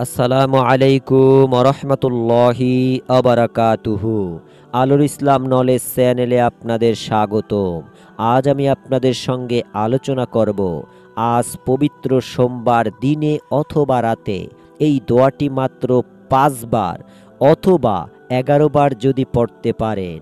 আসসালামু আলাইকুম রহমতুল্লাহি আবারাকাতুহু। আলোর ইসলাম নলেজ চ্যানেলে আপনাদের স্বাগতম। আজ আমি আপনাদের সঙ্গে আলোচনা করব আজ পবিত্র সোমবার দিনে অথবা রাতে এই দোয়াটি মাত্র ৫ বার অথবা ১১ বার যদি পড়তে পারেন,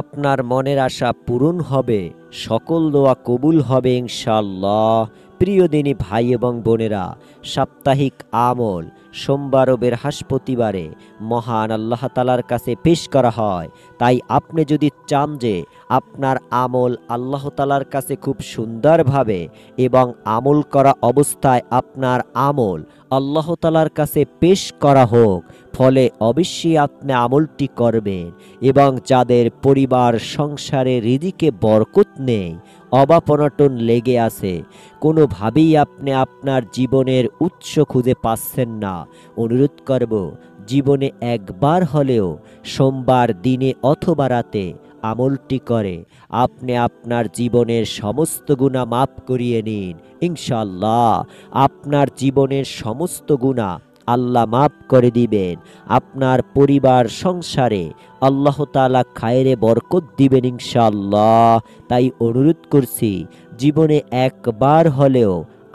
আপনার মনের আশা পূরণ হবে, সকল দোয়া কবুল হবে ইনশাআল্লাহ। প্রিয় দিনী ভাই এবং বোনেরা, সাপ্তাহিক আমল সোমবার ও বৃহস্পতিবারে মহান আল্লাহ তাআলার কাছে পেশ করা হয়। তাই আপনি যদি চান যে আপনার আমল আল্লাহ তাআলার কাছে খুব সুন্দরভাবে এবং আমল করা অবস্থায় আপনার আমল আল্লাহ তাআলার কাছে পেশ করা হোক, ফলে অবশ্যই আপনি আমলটি করবেন। এবং যাদের পরিবার সংসারে রিজিকে বরকত নেই, অভাব অনটন লেগে আছে, কোনোভাবেই আপনি আপনার জীবনের উৎস খুঁজে পাচ্ছেন না, অনুরোধ করব জীবনে একবার হলেও সোমবার দিনে অথবা রাতে আমলটি করে আপনি আপনার জীবনের সমস্ত গুনাহ মাফ করিয়ে নিন। ইনশাআল্লাহ আপনার জীবনের সমস্ত গুনাহ আল্লাহ মাফ করে দিবেন। আপনার পরিবার সংসারে আল্লাহ তাআলা খায়রে বরকত দিবেন ইনশাআল্লাহ। তাই অনুরোধ করছি, জীবনে একবার হলেও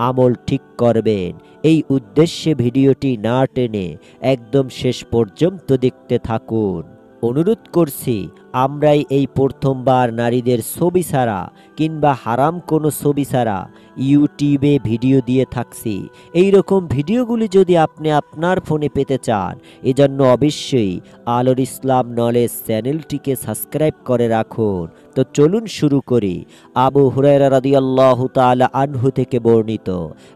আমল ঠিক করবেন। এই উদ্দেশ্যে ভিডিওটি না টেনে একদম শেষ পর্যন্ত দেখতে থাকুন। অনুরোধ করছি, আমরাই এই প্রথমবার নারীদের ছবি ছাড়া কিংবা হারাম কোনো ছবি ছাড়া ইউটিউবে ভিডিও দিয়ে থাকছি। এই রকম ভিডিওগুলি যদি আপনি আপনার ফোনে পেতে চান, এজন্য অবশ্যই আলোর ইসলাম নলেজ চ্যানেলটিকে সাবস্ক্রাইব করে রাখুন। তো চলুন শুরু করি। আবু হুরায়রা রাদিয়াল্লাহু তাআলা আনহু থেকে বর্ণিত,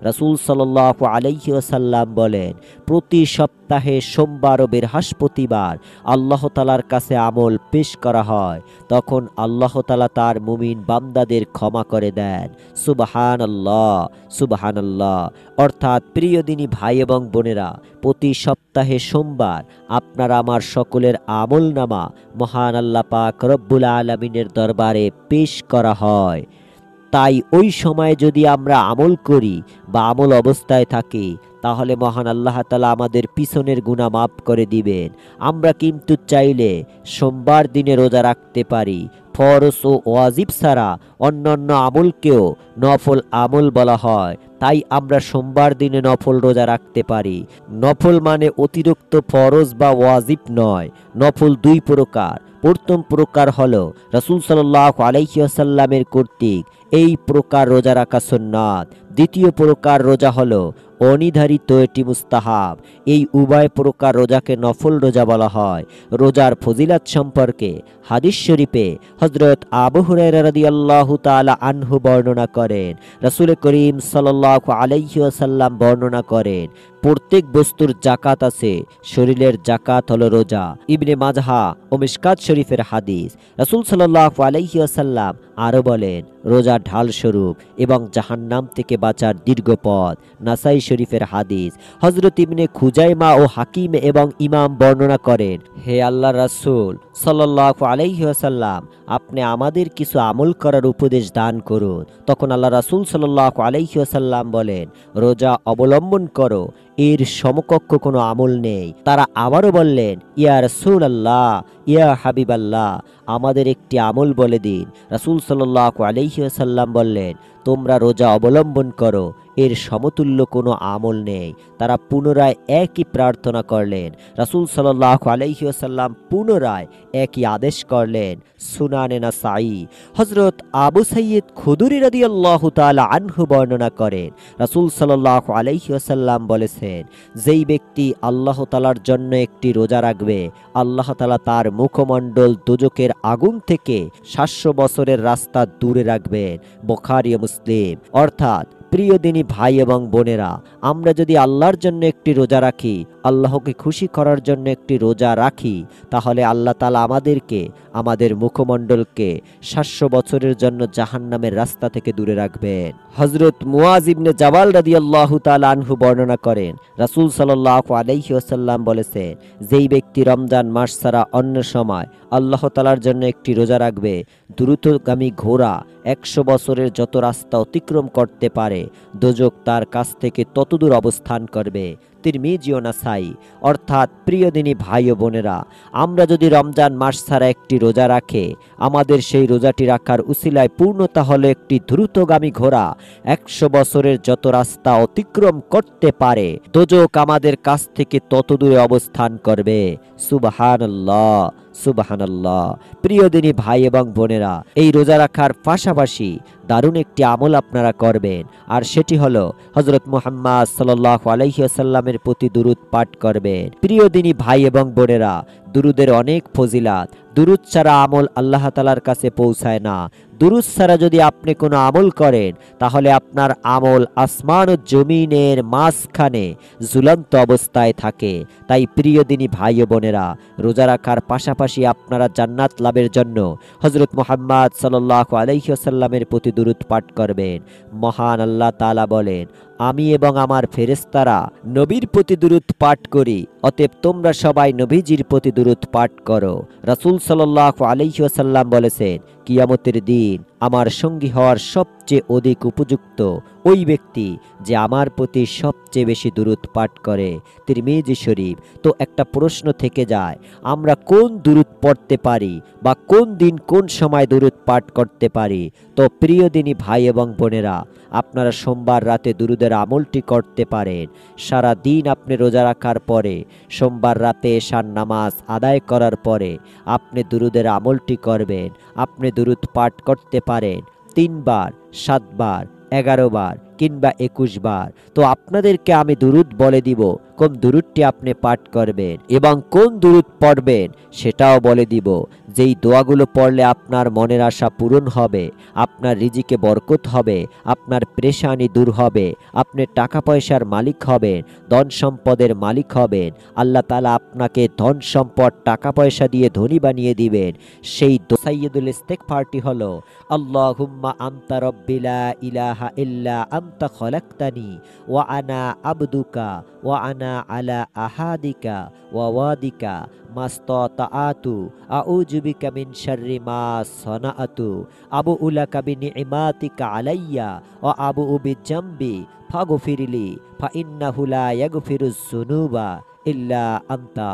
রাসূল সাল্লাল্লাহু আলাইহি ওয়াসাল্লাম বলেন, প্রতি সপ্তাহে সোমবার ও বৃহস্পতিবার আল্লাহ তাআলার কাছে আমল পেশ করা হয়, তখন আল্লাহ তাআলা তার মুমিন বান্দাদের ক্ষমা করে দেন। সুবহানাল্লাহ, সুবহানাল্লাহ। অর্থাৎ প্রিয় দিনী ভাই এবং বোনেরা, প্রতি সপ্তাহে সোমবার আপনার আমার সকলের আমলনামা মহান আল্লাহ পাক রব্বুল আলামিনের দরবারে পেশ করা হয়। তাই ওই সময়ে যদি আমরা আমল করি বা আমল অবস্থায় থাকি, তাহলে মহান আল্লাহ তাআলা আমাদের পিছনের গুনাহ মাফ করে দিবেন। আমরা কিন্তু চাইলে সোমবার দিনে রোজা রাখতে পারি। ফরজ ও ওয়াজিব ছাড়া অন্যান্য আমলকেও নফল আমল বলা হয়। তাই আমরা সোমবার দিনে নফল রোজা রাখতে পারি। নফল মানে অতিরিক্ত ফরজ বা ওয়াজিব নয়। নফল দুই প্রকার। প্রথম প্রকার হলো রাসূল সাল্লাল্লাহু আলাইহি ওয়াসাল্লামের কর্তৃক এই প্রকার রোজা রাখা সুন্নাত। দ্বিতীয় প্রকার রোজা হলো অনির্ধারিত, এটি মুস্তাহাব। এই উভয় প্রকার রোজাকে নফল রোজা বলা হয়। রোজার ফজিলত সম্পর্কে হাদিস শরীফে হযরত আবু হুরায়রা রাদিয়াল্লাহু তাআলা আনহু বর্ণনা করেন, রাসূল করিম সাল্লাল্লাহু আলাইহি ওয়াসাল্লাম বর্ণনা করেন, প্রত্যেক বস্তুর জাকাত আছে, শরীরের জাকাত হলো রোজা। ইবনে মাজাহ ও মিশকাত শরীফের হাদিস। রাসূল সাল্লাল্লাহু আলাইহি ওয়াসাল্লাম আরো বলেন, রোজা ঢাল স্বরূপ এবং জাহান্নাম থেকে বাঁচার দীর্ঘ পথ। নাসাই শরীফের হাদিস। হযরত ইবনে খুজাইমা ও হাকিম এবং ইমাম বর্ণনা করেন, হে আল্লাহর রাসূল সাল্লাল্লাহু আলাইহি ওয়াসাল্লাম, আপনি আমাদের কিছু আমল করার উপদেশ দান করুন। তখন আল্লাহ রাসূল সাল্লাল্লাহু আলাইহি ওয়াসাল্লাম বলেন, রোজা অবলম্বন করো, এর সমকক্ষ কোনো আমল নেই। তারা আবারও বললেন, ইয়া রাসূলুল্লাহ, ইয়া হাবিবাল্লাহ, আমাদের একটি আমল বলে দিন। রাসূল সাল্লাল্লাহু আলাইহি ওয়াসাল্লাম বললেন, তোমরা রোজা অবলম্বন করো, এর সমতুল্য কোনো আমল নেই। তারা পুনরায় একই প্রার্থনা করলেন। রাসূল সাল্লাল্লাহু আলাইহি ওয়াসাল্লাম পুনরায় একই আদেশ করলেন। সুনানে নাসাই। হযরত আবু সাইয়্যিদ খুদরি রাদিয়াল্লাহু তাআলা আনহু বর্ণনা করেন, রাসূল সাল্লাল্লাহু আলাইহি ওয়াসাল্লাম বলেছেন, যেই ব্যক্তি আল্লাহ তাআলার জন্য একটি রোজা রাখবে, আল্লাহ তাআলা তার মুখমণ্ডল দোজখের আগুন থেকে 700 বছরের রাস্তা দূরে রাখবেন। বুখারী ও মুসলিম। অর্থাৎ প্রিয় দিনী ভাই এবং বোনেরা, আমরা যদি আল্লাহর জন্য একটি রোজা রাখি, আল্লাহকে খুশি করার জন্য একটি রোজা রাখি, তাহলে আল্লাহ তাআলা আমাদেরকে, আমাদের মুখমণ্ডলকে 700 বছরের জন্য জাহান্নামের রাস্তা থেকে দূরে রাখবেন। হযরত মুআজ ইবনে জাবাল রাদিয়াল্লাহু তাআলা আনহু বর্ণনা করেন, রাসূল সাল্লাল্লাহু আলাইহি ওয়াসাল্লাম বলেছেন, যেই ব্যক্তি রমজান মাস ছাড়া অন্য সময় আল্লাহ তাআলার জন্য একটি রোজা রাখবে, দ্রুতগামী ঘোড়া 100 বছরের যত রাস্তা অতিক্রম করতে পারে, দোজখ তার কাছ থেকে ততদূর অবস্থান করবে। তিরমিজি ও নাসাই। অর্থাৎ প্রিয় দিনী ভাই ও বোনেরা, আমরা যদি রমজান মাস ছাড়া একটি রোজা রাখে, আমাদের সেই রোজাটি রাখার উসিলায় পূর্ণতা হলো একটি দ্রুতগামী ঘোড়া 100 বছরের যত রাস্তা অতিক্রম করতে পারে, দোজক আমাদের কাছ থেকে তত দূরে অবস্থান করবে। সুবহানাল্লাহ, সুবহানাল্লাহ। প্রিয় দিনী ভাই এবং বোনেরা, এই রোজা রাখার পাশাপাশি দারুণ একটি আমল আপনারা করবেন, আর সেটি হলো হযরত মুহাম্মদ সাল্লাল্লাহু আলাইহি ওয়াসাল্লামের প্রতি দুরূদ পাঠ করবেন। প্রিয় দিনী ভাই এবং বোনেরা, দুরূদের অনেক ফজিলাত। দুরূদ ছাড়া আমল আল্লাহ তাআলার কাছে পৌঁছায় না। দুরূদ ছাড়া যদি আপনি কোনো আমল করেন, তাহলে আপনার আমল আসমান ও জমিনের মাঝখানে ঝুলন্ত অবস্থায় থাকে। তাই প্রিয় দিনী ভাই ও বোনেরা, রোজা রাখার পাশাপাশি আপনারা জান্নাত লাভের জন্য হযরত মুহাম্মদ সাল্লাল্লাহু আলাইহি ওয়াসাল্লামের প্রতি দুরূদ পাঠ করবেন। মহান আল্লাহ তাআলা বলেন, আমি এবং আমার ফেরেশতারা নবীর প্রতি দুরূদ পাঠ করি, অতএব তোমরা সবাই নবীজির প্রতি দুরূদ পাঠ করো। রাসূল সাল্লাল্লাহু আলাইহি ওয়াসাল্লাম বলেছেন, কিয়ামতের দিন আমার সঙ্গী হওয়ার সবচেয়ে অধিক উপযুক্ত ওই ব্যক্তি যে আমার প্রতি সবচেয়ে বেশি দুরূদ পাঠ করে। তিরমিজি শরীফ। তো একটা প্রশ্ন থেকে যায়, আমরা কোন দুরূদ পড়তে পারি বা কোন দিন কোন সময় দুরূদ পাঠ করতে পারি? তো প্রিয় দিনী ভাই এবং বোনেরা, আপনারা সোমবার রাতে দুরূদের আমলটি করতে পারেন। সারা দিন আপনি রোজা রাখার পরে সোমবার রাতে এশার নামাজ আদায় করার পরে আপনি দুরূদের আমলটি করবেন। আপনি দুরূদ পাঠ করতে পারেন 3 বার, 7 বার, 11 বার কিংবা 21 বার। তো আপনাদেরকে আমি দুরূদ বলে দিব, কোন দুরূদটি আপনি পাঠ করবেন এবং কোন দুরূদ পড়বেন সেটাও বলে দিব। যেই দোয়াগুলো পড়লে আপনার মনের আশা পূরণ হবে, আপনার রিজিকে বরকত হবে, আপনার পেরেশানি দূর হবে, আপনি টাকা পয়সার মালিক হবেন, ধন সম্পদের মালিক হবেন, আল্লাহ তাআলা আপনাকে ধন সম্পদ টাকা পয়সা দিয়ে ধনী বানিয়ে দিবেন। সেই সাইয়্যিদুল ইস্তিগফারটি হলো, আল্লাহুম্মা আনতা রাব্বি লা ইলাহা ইল্লা আনতা খলাকতানি ওয়া আনা আবদুকা ওয়া আনা আলা আহাদিকা ওয়া ওয়াদিকা মাস্তাতাআতু আউযু বিকা মিন শাররি মা সানাআতু আবুউ লাকা বিনি'মাতিকা আলাইয়া ওয়া আবুউ বিজামবি ফাগফিরলি ফাইন্নাহু লা ইয়াগফিরুজ যুনুবা ইল্লা আনতা।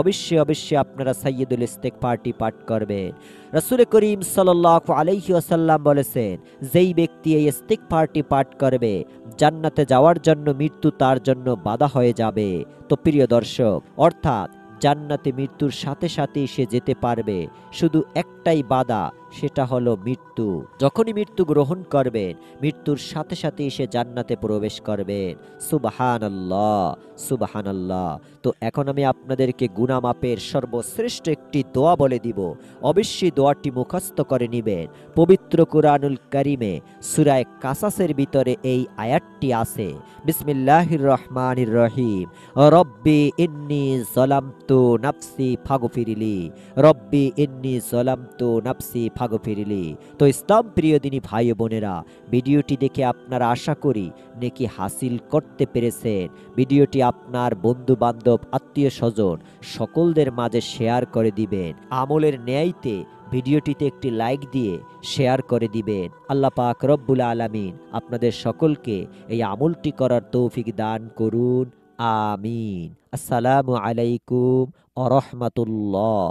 অবশ্যই অবশ্যই আপনারা সাইয়্যিদুল ইস্তিগফারটি পাঠ করবেন। রাসূল করিম সাল্লাল্লাহু আলাইহি ওয়াসাল্লাম বলেছেন, যেই ব্যক্তি এই ইস্তিগফারটি পাঠ করবে, জান্নাতে যাওয়ার জন্য মৃত্যু তার জন্য বাধা হয়ে যাবে। তো প্রিয় দর্শক, অর্থাৎ জান্নাতে মৃত্যুর সাথে সাথে সে যেতে পারবে, শুধু একটাই বাধা, সেটা হলো মৃত্যু। যখনই মৃত্যু গ্রহণ করবেন, মৃত্যুর সাথে সাথে সে জান্নাতে প্রবেশ করবেন। সুবহানাল্লাহ, সুবহানাল্লাহ। তো এখন আমি আপনাদেরকে গুনাহ মাপের সর্বশ্রেষ্ঠ একটি দোয়া বলে দিব। অবশ্যই দোয়াটি মুখস্থ করে নেবেন। পবিত্র কুরআনুল কারীমে সূরা কাসাসের ভিতরে এই আয়াতটি আছে, বিসমিল্লাহির রহমানির রহিম, রব্বি ইন্নী যালামতু নাফসি ফাগফিরলি, রব্বি ইন্নী যালামতু নাফসি ফাগফিরলি। তো ইসলাম প্রিয় দিনী ভাই ও বোনেরা, ভিডিওটি দেখে আপনারা আশা করি নেকি হাসিল করতে পেরেছেন। ভিডিওটি আপনার বন্ধু বান্ধব আত্মীয় স্বজন সকলদের মাঝে শেয়ার করে দিবেন। আমলের ন্যায়তে ভিডিওটিতে একটি লাইক দিয়ে শেয়ার করে দিবেন। আল্লাহ পাক রব্বুল আলামিন আপনাদের সকলকে এই আমলটি করার তৌফিক দান করুন। আমিন। আসসালামু আলাইকুম ওয়া রাহমাতুল্লাহ।